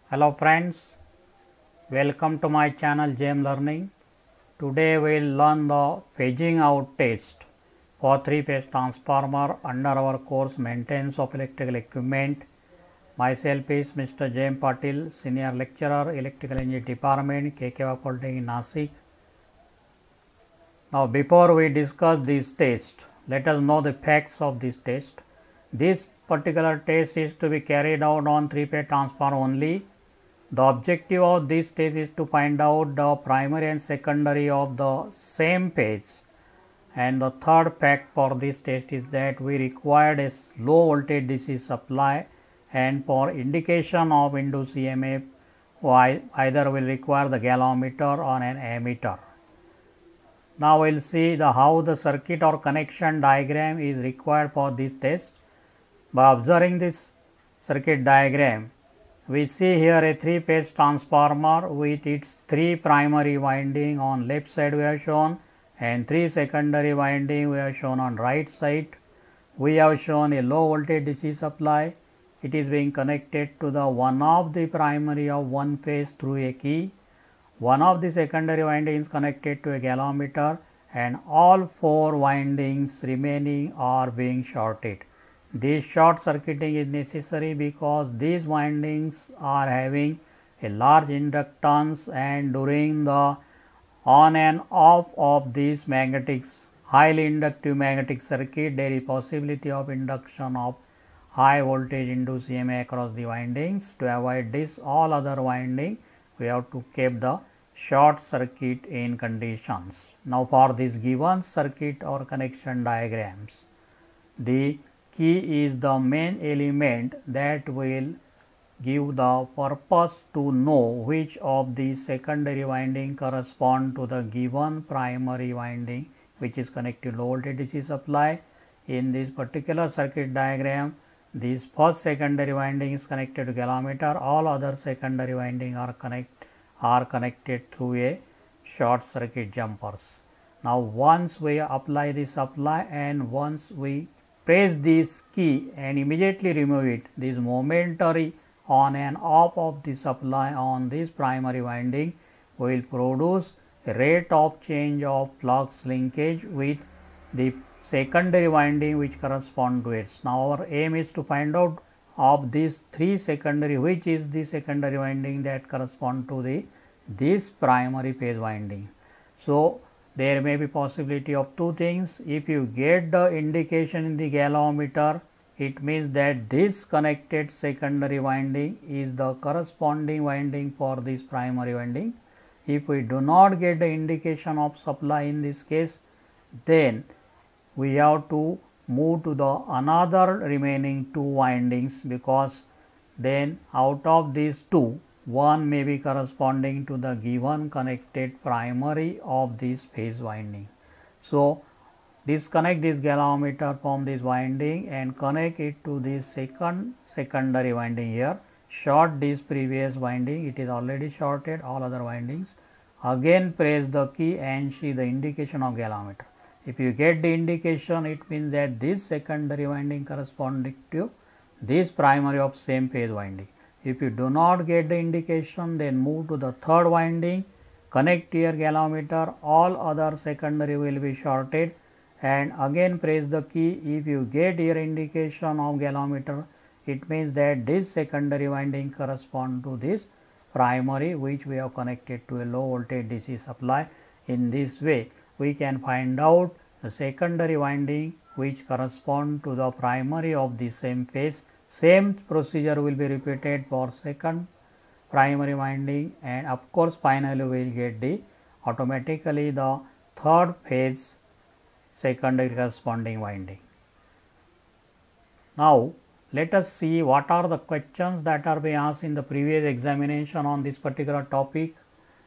Hello friends, welcome to my channel JM Learning. Today we will learn the phasing out test for 3-phase transformer under our course Maintenance of Electrical Equipment. Myself is Mr. JM Patil, Senior Lecturer, Electrical Engineering Department, KK Polytechnic, Nasik. Now before we discuss this test, let us know the facts of this test. This particular test is to be carried out on 3-phase transformer only. The objective of this test is to find out the primary and secondary of the same phase. And the third fact for this test is that we required a low voltage DC supply, and for indication of induced EMF either will require the galvanometer or an ammeter. Now we will see how the circuit or connection diagram is required for this test. By observing this circuit diagram, we see here a 3-phase transformer with its 3 primary winding on left side we have shown and 3 secondary winding we have shown on right side. We have shown a low voltage DC supply. It is being connected to the one of the primary of one phase through a key. One of the secondary windings connected to a galvanometer, and all 4 windings remaining are being shorted. This short circuiting is necessary because these windings are having a large inductance, and during the on and off of this highly inductive magnetic circuit, there is possibility of induction of high voltage induced EMF across the windings. To avoid this, all other winding we have to keep the short circuit in conditions. Now for this given circuit or connection diagrams, the key is the main element that will give the purpose to know which of the secondary winding correspond to the given primary winding which is connected to low voltage DC supply. In this particular circuit diagram, this first secondary winding is connected to galvanometer. All other secondary winding are connected through a short circuit jumpers. Now once we apply the supply and once we press this key and immediately remove it, this momentary on and off of the supply on this primary winding will produce a rate of change of flux linkage with the secondary winding which correspond to it. Now our aim is to find out of these 3 secondary which is the secondary winding that correspond to this primary phase winding. So there may be possibility of 2 things. If you get the indication in the galvanometer, it means that this connected secondary winding is the corresponding winding for this primary winding. If we do not get the indication of supply in this case, then we have to move to the another remaining 2 windings, because then out of these 2, one may be corresponding to the given connected primary of this phase winding. So disconnect this galvanometer from this winding and connect it to this secondary winding here. Short this previous winding, it is already shorted all other windings. Again press the key and see the indication of galvanometer. If you get the indication, it means that this secondary winding corresponding to this primary of same phase winding. If you do not get the indication, then move to the third winding, connect your galvanometer, all other secondary will be shorted, and again press the key. If you get your indication of galvanometer, it means that this secondary winding correspond to this primary which we have connected to a low voltage DC supply. In this way, we can find out the secondary winding which correspond to the primary of the same phase. Same procedure will be repeated for second primary winding, and of course finally we will get automatically the third phase secondary corresponding winding. Now let us see what are the questions that are being asked in the previous examination on this particular topic.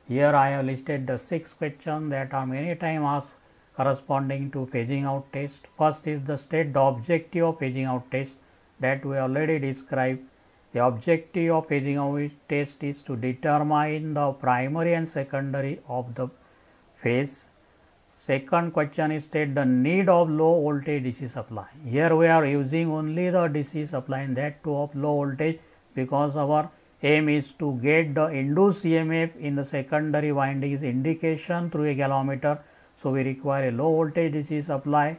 Here I have listed the 6 questions that are many times asked corresponding to phasing out test. First is the state the objective of phasing out test, that we already described. The objective of phasing out test is to determine the primary and secondary of the phase. Second question is state the need of low voltage DC supply. Here we are using only the DC supply, and that too of low voltage, because our aim is to get the induced EMF in the secondary windings indication through a galvanometer. So, we require a low voltage DC supply,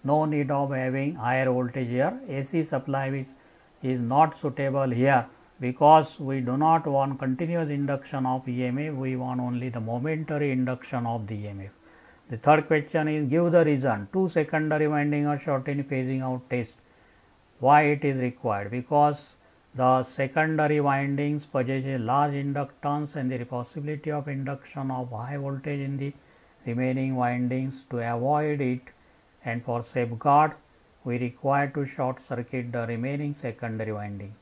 no need of having higher voltage here. AC supply which is not suitable here because we do not want continuous induction of EMF, we want only the momentary induction of the EMF. The third question is give the reason. Two secondary winding are short in phasing out test. Why it is required? Because the secondary windings possess a large inductance and there is possibility of induction of high voltage in the remaining windings. To avoid it and for safeguard, we require to short circuit the remaining secondary winding.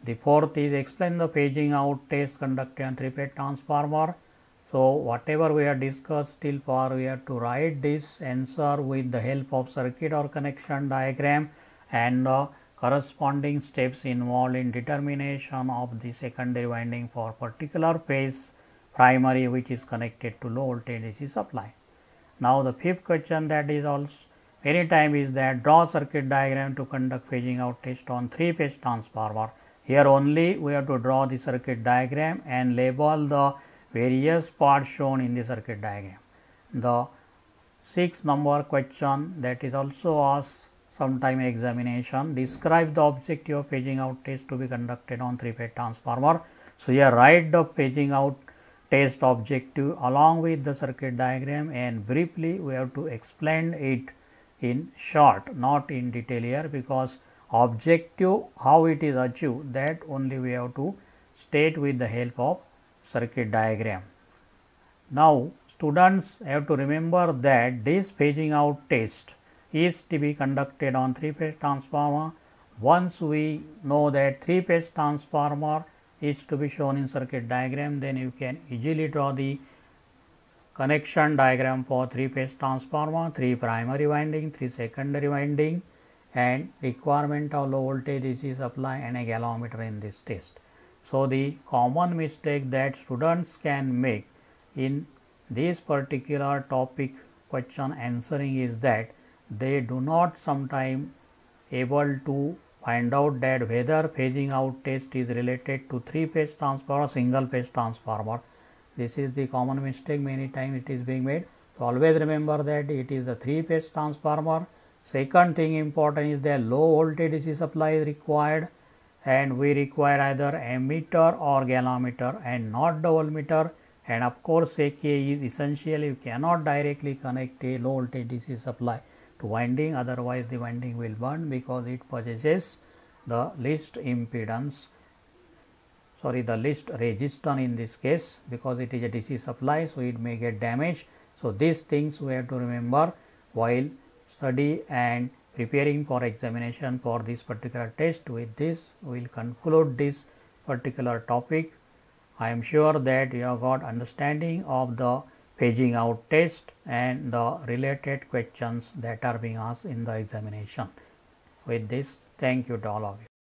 The fourth is explain the phasing out test conducted on three-phase transformer. So, whatever we have discussed till far, we have to write this answer with the help of circuit or connection diagram and corresponding steps involved in determination of the secondary winding for particular phase primary which is connected to low voltage DC supply. Now, the fifth question that is also any time is that draw circuit diagram to conduct phasing out test on three-phase transformer. Here only we have to draw the circuit diagram and label the various parts shown in the circuit diagram. The 6th number question that is also asked sometime examination, describe the objective of phasing out test to be conducted on three-phase transformer. So, here write the phasing out test objective along with the circuit diagram and briefly we have to explain it in short, not in detail here, because objective how it is achieved that only we have to state with the help of circuit diagram. Now, students have to remember that this phasing out test is to be conducted on three-phase transformer. Once we know that three-phase transformer is to be shown in circuit diagram, then you can easily draw the connection diagram for three-phase transformer, three primary winding, three secondary winding and requirement of low voltage DC supply and a galvanometer in this test. So, the common mistake that students can make in this particular topic question answering is that they do not sometime able to find out that whether phasing out test is related to three-phase transformer or single-phase transformer. This is the common mistake many times it is being made. So, always remember that it is a three-phase transformer. Second thing important is that low voltage DC supply is required and we require either ammeter or galvanometer and not the voltmeter, and of course, AK is essential. You cannot directly connect a low voltage DC supply to winding, otherwise the winding will burn because it possesses the least impedance, the least resistance in this case because it is a DC supply, so it may get damaged. So, these things we have to remember while study and preparing for examination for this particular test. With this, we will conclude this particular topic. I am sure that you have got understanding of the phasing out test and the related questions that are being asked in the examination. With this, thank you to all of you.